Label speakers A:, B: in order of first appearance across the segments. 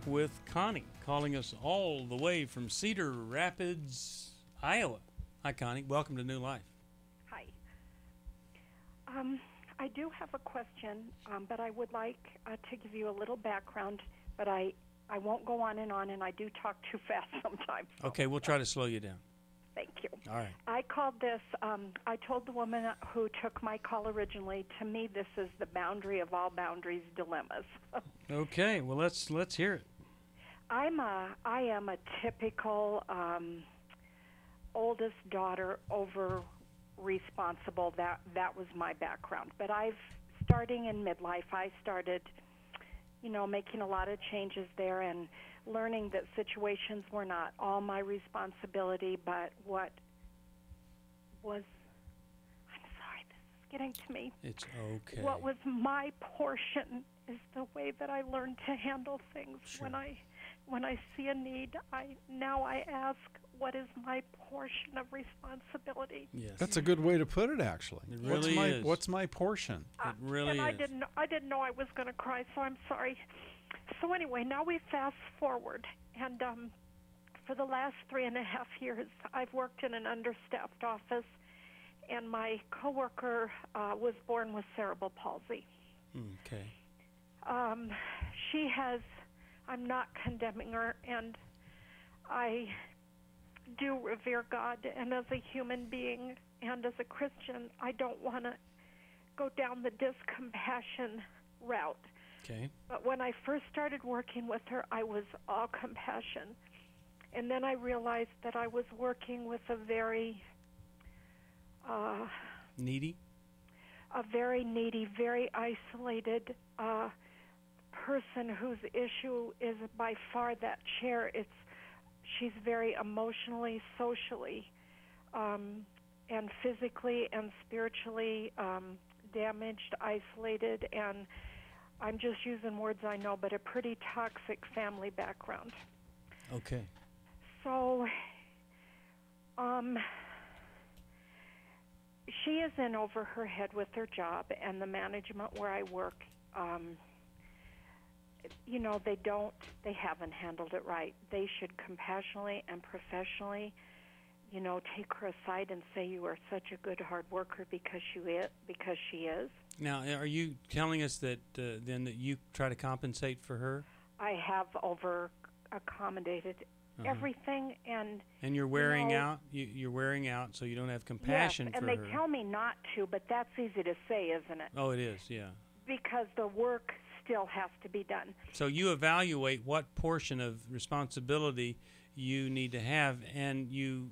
A: with Connie, calling us all the way from Cedar Rapids, Iowa. Hi, Connie. Welcome to New Life.
B: Hi. I do have a question, but I would like to give you a little background, but I won't go on, and I do talk too fast sometimes. So.
A: Okay, we'll try to slow you down.
B: Thank you.
A: All right.
B: I called this, I told the woman who took my call originally, to me this is the boundary of all boundaries dilemmas.
A: Okay, well, let's hear it.
B: I am a typical oldest daughter, over responsible. That was my background. But starting in midlife, I started, making a lot of changes there and learning that situations were not all my responsibility, but what was, I'm sorry, this is getting to me.
A: It's okay.
B: What was my portion is the way that I learned to handle things.
A: Sure.
B: When I see a need, I ask, what is my portion of responsibility?
A: Yes.
C: That's a good way to put it, actually.
A: It really is.
C: What's my portion?
A: It really
B: and
A: is.
B: I didn't know I was going to cry, so I'm sorry. So anyway, now we fast forward, and for the last 3.5 years, I've worked in an understaffed office, and my coworker was born with cerebral palsy.
A: Okay.
B: She has, I'm not condemning her, and I do revere God, and as a human being and as a Christian, I don't want to go down the discompassion route.
A: Okay.
B: But when I first started working with her, I was all compassion. And then I realized that I was working with a very
A: needy,
B: very isolated person whose issue is by far that chair. She's very emotionally, socially, and physically and spiritually damaged, isolated, and I'm just using words I know, but a pretty toxic family background.
A: Okay.
B: So, she is in over her head with her job, and the management where I work, they haven't handled it right. They should compassionately and professionally, take her aside and say, you are such a good hard worker because she is.
A: Now, are you telling us that then that you try to compensate for her?
B: I have over accommodated everything, and
A: you're wearing out. You're wearing out, so you don't have compassion
B: for her. Yes, and they tell me not to, but that's easy to say, isn't it?
A: Oh, it is, yeah.
B: Because the work still has to be done.
A: So you evaluate what portion of responsibility you need to have, and you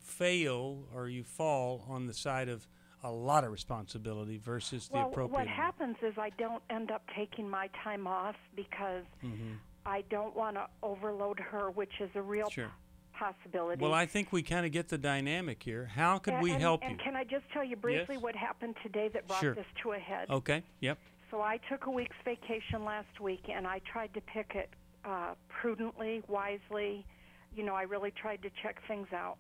A: fail or you fall on the side of a lot of responsibility versus the appropriate.
B: What happens is I don't end up taking my time off because I don't want to overload her, which is a real possibility.
A: Well, I think we kind of get the dynamic here. How could we help you?
B: And can I just tell you briefly what happened today that brought this to a head?
A: Okay, yep.
B: So I took a week's vacation last week, and I tried to pick it prudently, wisely. I really tried to check things out.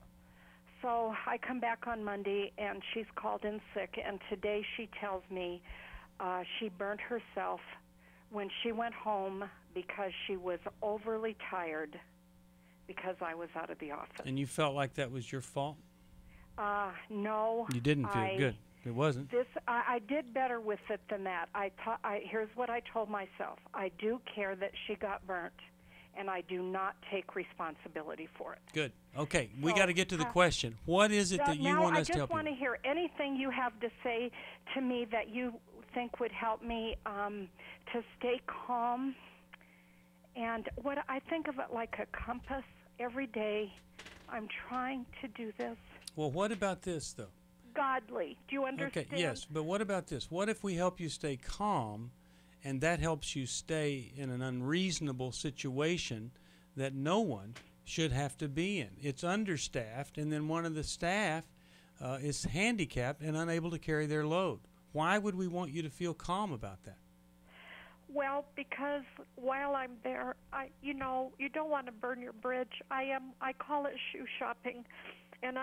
B: So I come back on Monday, and she's called in sick, and today she tells me she burnt herself when she went home because she was overly tired because I was out of the office.
A: And you felt like that was your fault?
B: No.
A: You didn't feel good. It wasn't.
B: I did better with it than that. Here's what I told myself. I do care that she got burnt, and I do not take responsibility for it.
A: Good. Okay, we got to get to the question. What is it that you want us to help you?
B: I just want to hear anything you have to say to me that you think would help me to stay calm. And what I think of it like a compass. Every day I'm trying to do this.
A: Well, what about this, though?
B: Godly. Do you understand?
A: Okay, yes, but what about this? What if we help you stay calm, and that helps you stay in an unreasonable situation that no one should have to be in? It's understaffed, and then one of the staff is handicapped and unable to carry their load. Why would we want you to feel calm about that?
B: Well, because while I'm there, you don't want to burn your bridge. I call it shoe shopping, and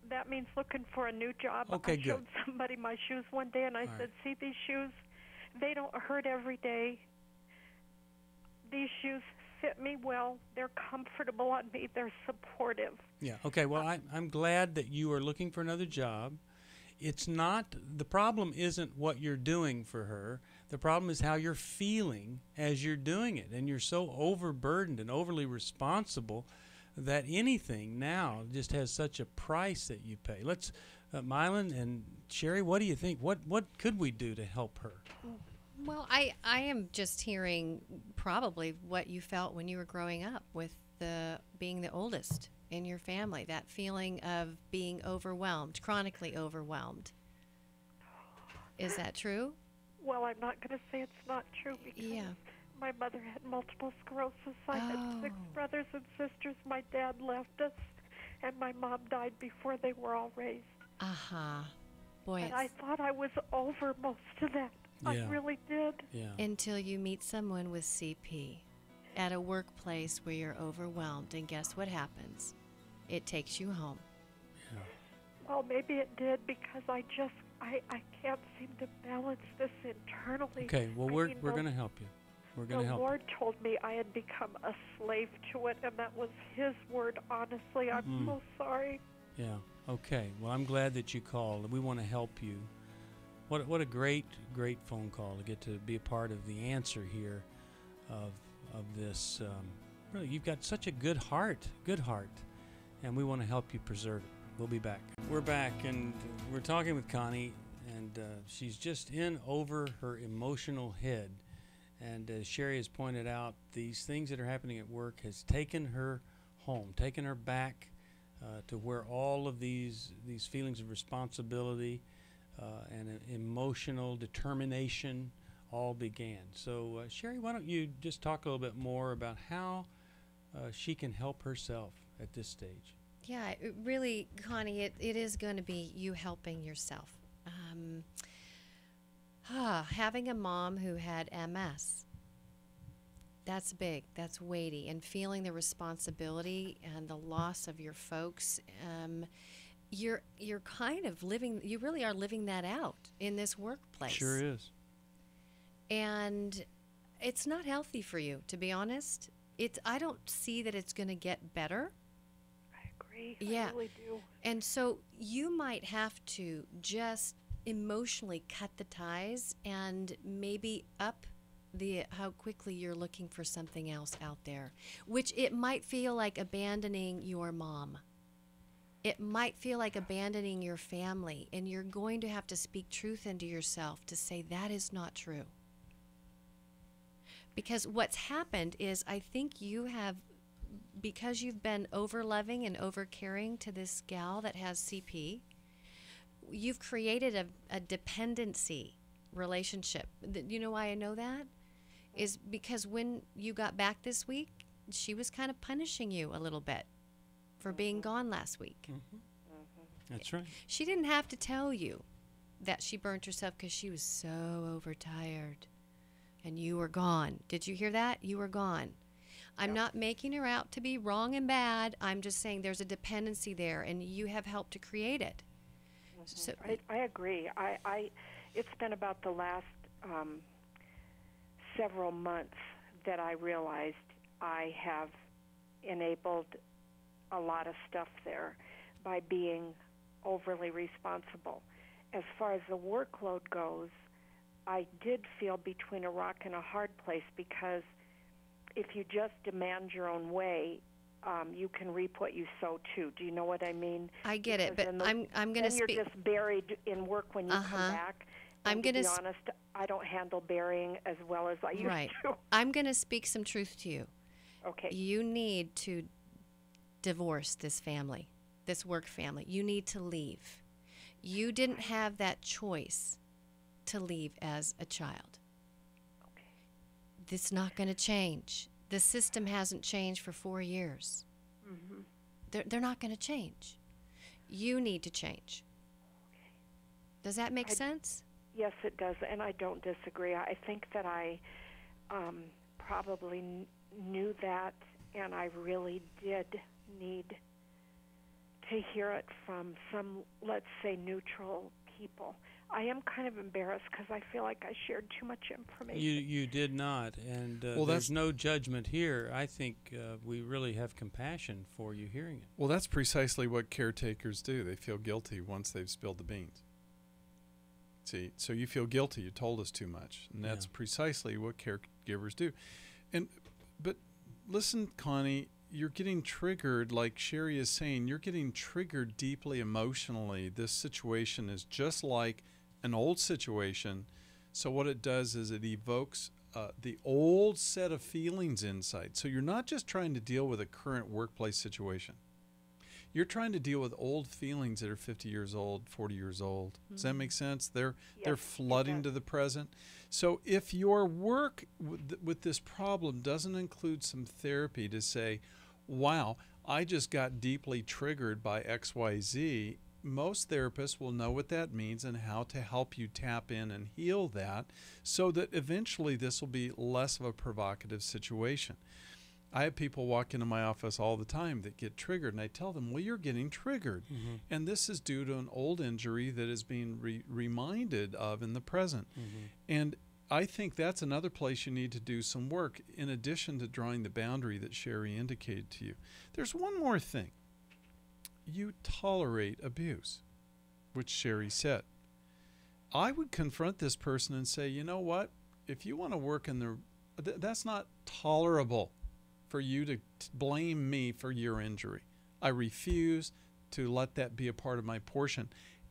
B: that means looking for a new job.
A: Okay,
B: I showed somebody my shoes one day, and I said, "See these shoes? They don't hurt every day. These shoes fit me well. They're comfortable on me. They're supportive.
A: Yeah. Okay. Well, I'm glad that you are looking for another job. It's not, the problem isn't what you're doing for her. The problem is how you're feeling as you're doing it. And you're so overburdened and overly responsible that anything now just has such a price that you pay. Let's, Mylan and Sherry, what do you think? What could we do to help her?
D: Well, I am just hearing probably what you felt when you were growing up with being the oldest in your family, that feeling of being overwhelmed, chronically overwhelmed. Is that true?
B: Well, I'm not going to say it's not true because my mother had multiple sclerosis. I had 6 brothers and sisters. My dad left us, and my mom died before they were all raised.
D: Boy,
B: and I thought I was over most of that.
A: Yeah.
B: I really did.
A: Yeah.
D: Until you meet someone with CP at a workplace where you're overwhelmed, and guess what happens? It takes you home.
A: Yeah.
B: Well, maybe it did because I can't seem to balance this internally.
A: Okay. Well, we're going to help you. We're going to help.
B: The Lord told me I had become a slave to it, and that was His word. Honestly, I'm so sorry.
A: Yeah. Okay. Well, I'm glad that you called. We want to help you. What a great phone call to get to be a part of the answer here of this. Really, you've got such a good heart, and we want to help you preserve it. We'll be back. We're back, and we're talking with Connie, and she's just in over her emotional head. And as Sherry has pointed out, these things that are happening at work has taken her home, taken her back to where all of these feelings of responsibility and emotional determination all began. So, Sherry, why don't you just talk a little bit more about how she can help herself at this stage?
D: Yeah, really, Connie, it is going to be you helping yourself. Having a mom who had MS, that's big, that's weighty, and feeling the responsibility and the loss of your folks, you're kind of living, you really are living that out in this workplace.
A: Sure is.
D: And it's not healthy for you, to be honest. I don't see that it's going to get better.
B: I agree.
D: Yeah.
B: I really do.
D: And so you might have to just emotionally cut the ties and maybe up how quickly you're looking for something else out there, which it might feel like abandoning your mom. It might feel like abandoning your family, and you're going to have to speak truth into yourself to say that is not true. Because what's happened is I think you have, because you've been over-loving and over-caring to this gal that has CP, you've created a dependency relationship. You know why I know that? Is because when you got back this week, she was kind of punishing you a little bit for being gone last week.
A: That's right.
D: She didn't have to tell you that she burnt herself because she was so overtired. And you were gone. Did you hear that? You were gone. I'm not making her out to be wrong and bad. I'm just saying there's a dependency there, and you have helped to create it. So
B: I agree. It's been about the last several months that I realized I have enabled a lot of stuff there by being overly responsible. As far as the workload goes, I did feel between a rock and a hard place because if you just demand your own way, you can reap what you sow too. Do you know what I mean?
D: I get it, but I'm going to speak.
B: You're just buried in work when you come back.
D: I'm going
B: to be honest, I don't handle burying as well as I used to.
D: I'm going to speak some truth to you.
B: Okay.
D: You need to divorce this family, this work family. You need to leave. You didn't have that choice to leave as a child.
B: Okay.
D: This is not going to change. The system hasn't changed for 4 years. They're not going to change. You need to change.
B: Okay.
D: Does that make sense?
B: Yes, it does, and I don't disagree. I think that I probably knew that, and I really did need to hear it from some, let's say, neutral people. I am kind of embarrassed because I feel like I shared too much information.
A: You did not, and
C: Well,
A: there's
C: that's-
A: no judgment here. I think we really have compassion for you hearing it.
C: Well, that's precisely what caretakers do. They feel guilty once they've spilled the beans. See, so you feel guilty. You told us too much, and that's
A: Yeah.
C: precisely what caregivers do. But listen, Connie, you're getting triggered, like Sherry is saying. You're getting triggered deeply emotionally. This situation is just like an old situation. So what it does is it evokes the old set of feelings inside. So you're not just trying to deal with a current workplace situation. You're trying to deal with old feelings that are 50 years old, 40 years old. Does that make sense? They're
B: Yes,
C: flooding
B: it
C: to
B: does.
C: the present. So if your work with this problem doesn't include some therapy to say, wow, I just got deeply triggered by XYZ, most therapists will know what that means and how to help you tap in and heal that so that eventually this will be less of a provocative situation. I have people walk into my office all the time that get triggered, and I tell them, well, you're getting triggered. And this is due to an old injury that is being reminded of in the present. And I think that's another place you need to do some work in addition to drawing the boundary that Sherry indicated to you. There's one more thing. You tolerate abuse, which Sherry said. I would confront this person and say, you know what? If you want to work in the... that's not tolerable for you to blame me for your injury. I refuse to let that be a part of my portion.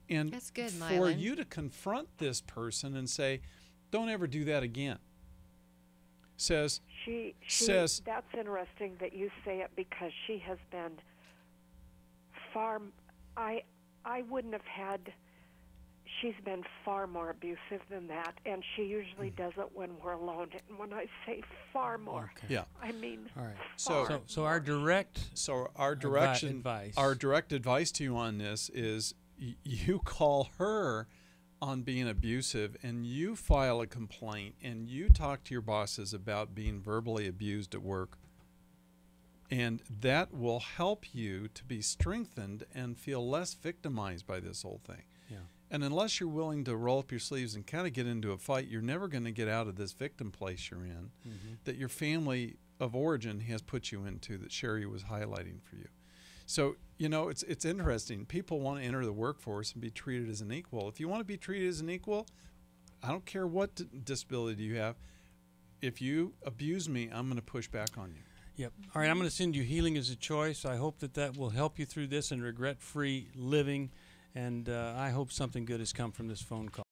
C: And
D: That's good,
C: for
D: Mylan.
C: you to confront this person and say, don't ever do that again. Says,
B: That's interesting that you say it because she has been far. I wouldn't have had. She's been far more abusive than that, and she usually does it when we're alone. And when I say far more,
A: Okay.
C: yeah.
B: I mean
A: All right.
B: far
A: So our direct
C: So our direction,
A: advice.
C: our direct advice to you on this is you call her on being abusive and you file a complaint and you talk to your bosses about being verbally abused at work. And that will help you to be strengthened and feel less victimized by this whole thing.
A: Yeah.
C: And unless you're willing to roll up your sleeves and kind of get into a fight, you're never going to get out of this victim place you're in that your family of origin has put you into, that Sherry was highlighting for you. So, you know, it's interesting. People want to enter the workforce and be treated as an equal. If you want to be treated as an equal, I don't care what disability you have. If you abuse me, I'm going to push back on you.
A: Yep. All right, I'm going to send you Healing as a Choice. I hope that will help you through this and regret-free living. And I hope something good has come from this phone call.